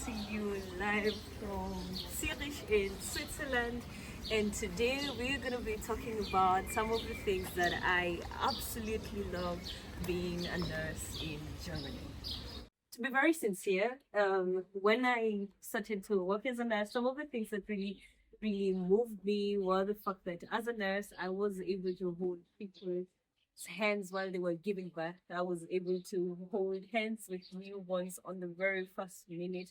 to you live from Zurich in Switzerland, and today we're going to be talking about some of the things that I absolutely love being a nurse in Germany. To be very sincere, when I started to work as a nurse, some of the things that really moved me were the fact that as a nurse, I was able to hold people's hands while they were giving birth. I was able to hold hands with newborns on the very first minute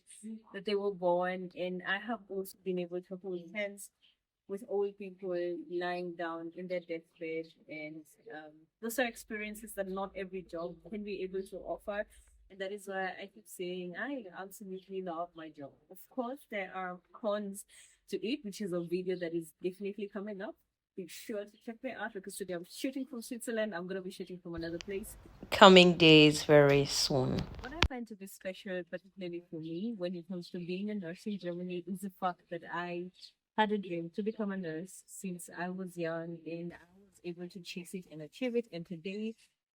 that they were born, and I have also been able to hold hands with old people lying down in their deathbed, and those are experiences that not every job can be able to offer. And that is why I keep saying I absolutely love my job. Of course, there are cons to it, which is a video that is definitely coming up. Be sure to check me out because today I'm shooting from Switzerland. I'm going to be shooting from another place. Coming days very soon. What I find to be special, particularly for me, when it comes to being a nurse in Germany, is the fact that I had a dream to become a nurse since I was young, and I was able to chase it and achieve it. And today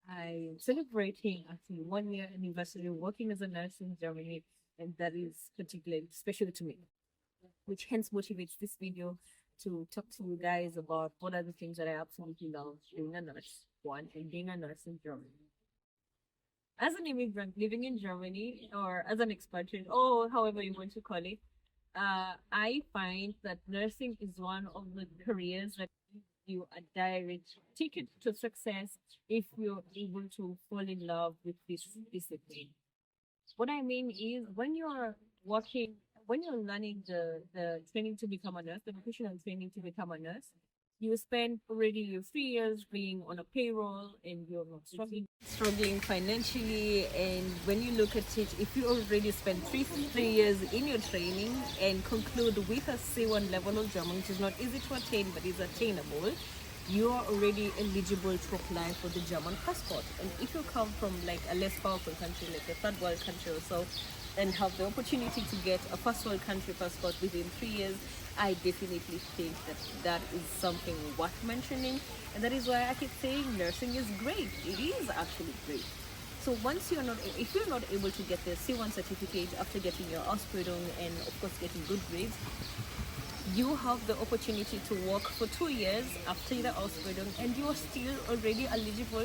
I'm celebrating actually 1 year anniversary working as a nurse in Germany, and that is particularly special to me, which hence motivates this video to talk to you guys about what are the things that I absolutely love being a nurse, one, and being a nurse in Germany. As an immigrant living in Germany or as an expatriate or however you want to call it, I find that nursing is one of the careers that gives you a direct ticket to success if you're able to fall in love with this discipline. What I mean is when you're working, when you're learning the training to become a nurse, the vocational training to become a nurse, you spend already your 3 years being on a payroll and you're not struggling financially. And when you look at it, if you already spend three years in your training and conclude with a C1 level of German, which is not easy to attain but is attainable, you are already eligible to apply for the German passport. And if you come from like a less powerful country, like a third world country or so, and have the opportunity to get a first world country passport within 3 years, I definitely think that that is something worth mentioning. And that is why I keep saying nursing is great. It is actually great. So once you're not, if you're not able to get the C1 certificate after getting your Ausbildung and of course getting good grades, you have the opportunity to work for 2 years after the Ausbildung, and you are still already eligible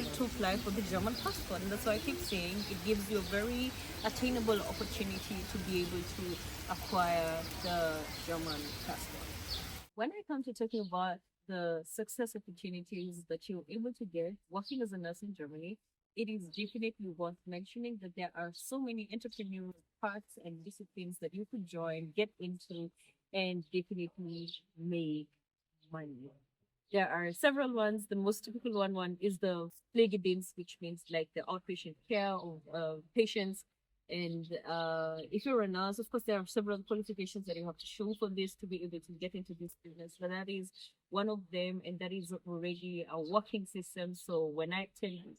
to apply for the German passport. And that's why I keep saying it gives you a very attainable opportunity to be able to acquire the German passport. When I come to talking about the success opportunities that you're able to get working as a nurse in Germany, it is definitely worth mentioning that there are so many entrepreneurial parts and disciplines that you could join, get into, and definitely make money. There are several ones. The most typical one is the Pflegedienst, which means like the outpatient care of patients. And if you're a nurse, of course, there are several qualifications that you have to show for this to be able to get into this business. But that is one of them, and that is already a working system. So when I tell you,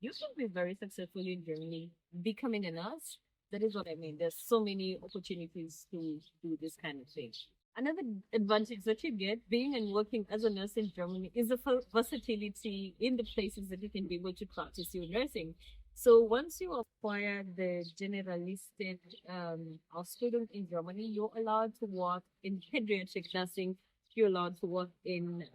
you can be very successful in Germany becoming a nurse. That is what I mean. There's so many opportunities to do this kind of thing. Another advantage that you get being and working as a nurse in Germany is the versatility in the places that you can be able to practice your nursing. So once you acquire the generalistic Ausbildung in Germany, you're allowed to work in pediatric nursing. You're allowed to work in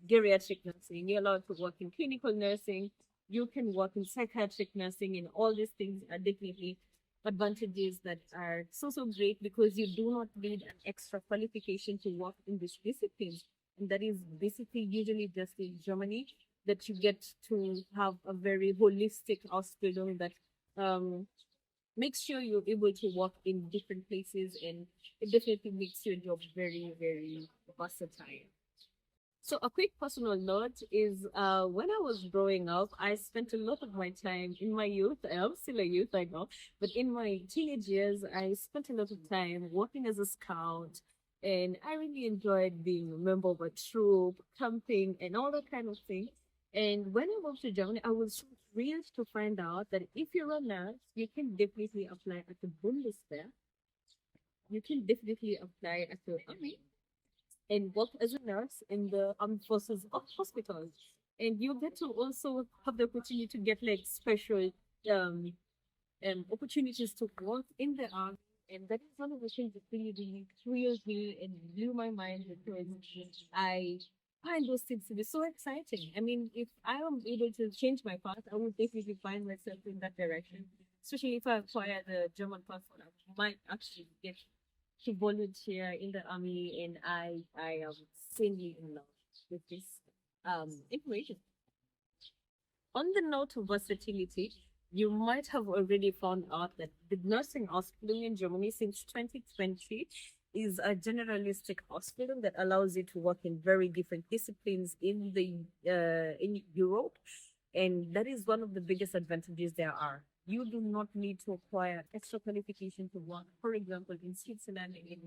geriatric nursing. You're allowed to work in clinical nursing. You can work in psychiatric nursing, and all these things are definitely advantages that are so great because you do not need an extra qualification to work in this discipline. And that is basically usually just in Germany that you get to have a very holistic hospital that makes sure you're able to work in different places, and it definitely makes your job very versatile. So a quick personal note is when I was growing up, I spent a lot of my time in my youth. I am still a youth, I know, but in my teenage years, I spent a lot of time working as a scout, and I really enjoyed being a member of a troop, camping, and all that kind of thing. And when I moved to Germany, I was so thrilled to find out that if you're a nurse, you can definitely apply at the Bundeswehr. You can definitely apply at the army and work as a nurse in the armed forces of hospitals. And you get to also have the opportunity to get like special um opportunities to work in the army. And that is one of the things that really, really thrilled me and blew my mind because I find those things to be so exciting. I mean, if I am able to change my path, I would definitely find myself in that direction. Especially if I acquire the German passport, I might actually get to volunteer in the army, and I am insanely in love with this information. On the note of versatility, you might have already found out that the nursing hospital in Germany since 2020 is a generalistic hospital that allows you to work in very different disciplines in Europe, and that is one of the biggest advantages there are. You do not need to acquire extra qualification to work, for example, in Switzerland, in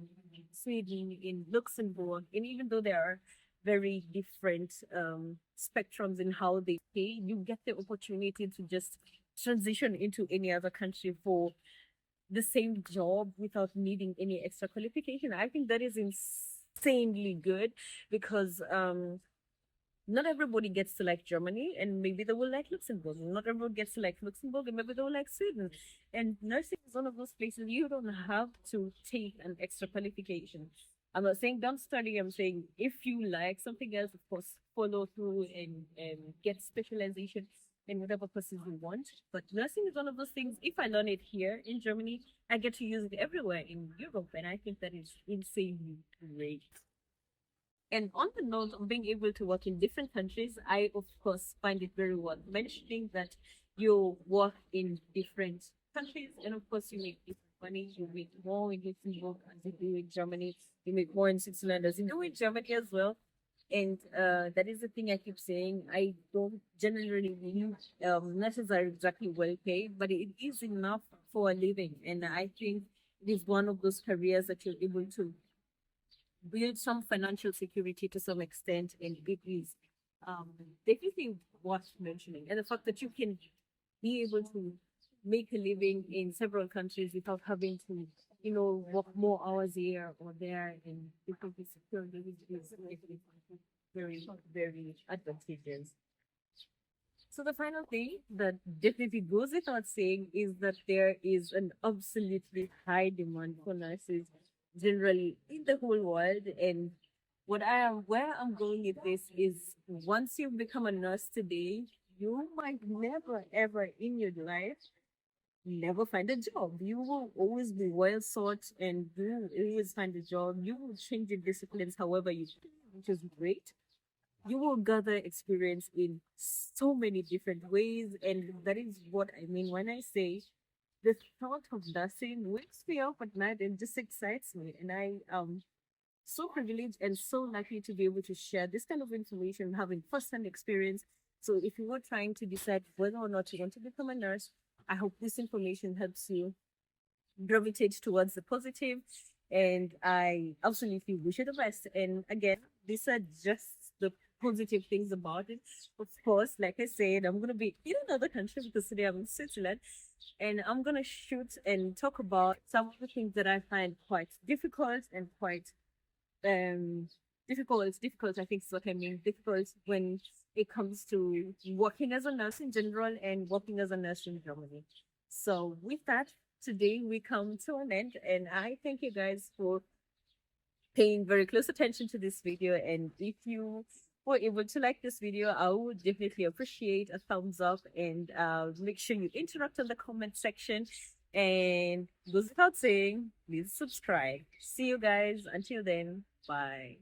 Sweden, in Luxembourg, and even though there are very different spectrums in how they pay, you get the opportunity to just transition into any other country for the same job without needing any extra qualification. I think that is insanely good because not everybody gets to like Germany, and maybe they will like Luxembourg. Not everyone gets to like Luxembourg, and maybe they will like Sweden. And nursing is one of those places you don't have to take an extra qualification. I'm not saying don't study. I'm saying if you like something else, of course, follow through and get specialization in whatever courses you want. But nursing is one of those things. If I learn it here in Germany, I get to use it everywhere in Europe, and I think that is insanely great. And on the note of being able to work in different countries, I of course find it very worth mentioning that you work in different countries, and of course you make different money. You make more in Luxembourg as you do in Germany. You make more in Switzerland as you do in Germany as well. And that is the thing I keep saying. I don't generally believe nurses are exactly well paid, but it is enough for a living. And I think it is one of those careers that you're able to build some financial security to some extent, and it is um, definitely worth mentioning. And the fact that you can be able to make a living in several countries without having to, work more hours here or there and differently secure living is definitely very, very advantageous. So the final thing that definitely goes without saying is that there is an absolutely high demand for nurses generally in the whole world. And where I'm going with this is once you become a nurse today, you might never ever in your life never find a job. You will always be well sought and you will always find a job. You will change your disciplines however you please, which is great. You will gather experience in so many different ways, and that is what I mean when I say the thought of nursing wakes me up at night and just excites me. And I am so privileged and so lucky to be able to share this kind of information, having first-hand experience. So if you were trying to decide whether or not you want to become a nurse, I hope this information helps you gravitate towards the positive, and I absolutely wish you the best. And again, these are just the positive things about it. Of course, like I said, I'm gonna be in another country because today I'm in Switzerland, and I'm gonna shoot and talk about some of the things that I find quite difficult and quite um difficult I think is what I mean. Difficult when it comes to working as a nurse in general and working as a nurse in Germany. So with that, today we come to an end, and I thank you guys for paying very close attention to this video. And if you were able to like this video, I would definitely appreciate a thumbs up, and make sure you interact in the comment section. And goes without saying, please subscribe. See you guys. Until then, bye.